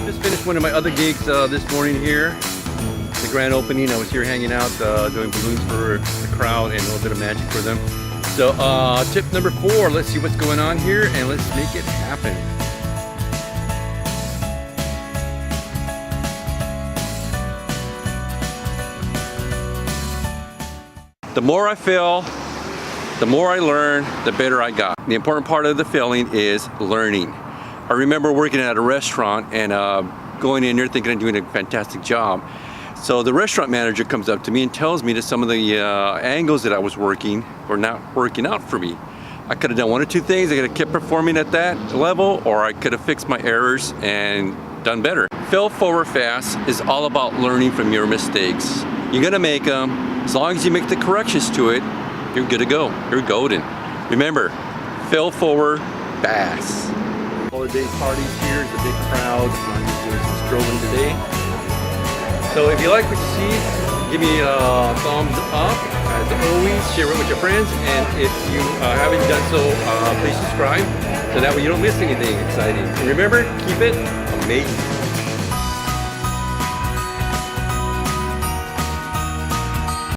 Just finished one of my other gigs this morning here. The grand opening. I was here hanging out, doing balloons for the crowd and a little bit of magic for them. So tip number 4, let's see what's going on here and let's make it happen. The more I fail, the more I learn, the better I got. The important part of the failing is learning. I remember working at a restaurant and going in there thinking I'm doing a fantastic job. So the restaurant manager comes up to me and tells me that some of the angles that I was working were not working out for me. I could have done one or two things. I could have kept performing at that level, or I could have fixed my errors and done better. Fail forward fast is all about learning from your mistakes. You're gonna make them. As long as you make the corrections to it, you're good to go. You're golden. Remember, fail forward fast. Holiday parties here, the big crowd. I'm doing some strolling today. So if you like what you see, give me a thumbs up. As always, share it with your friends. And if you haven't done so, please subscribe so that way you don't miss anything exciting. And remember, keep it amazing.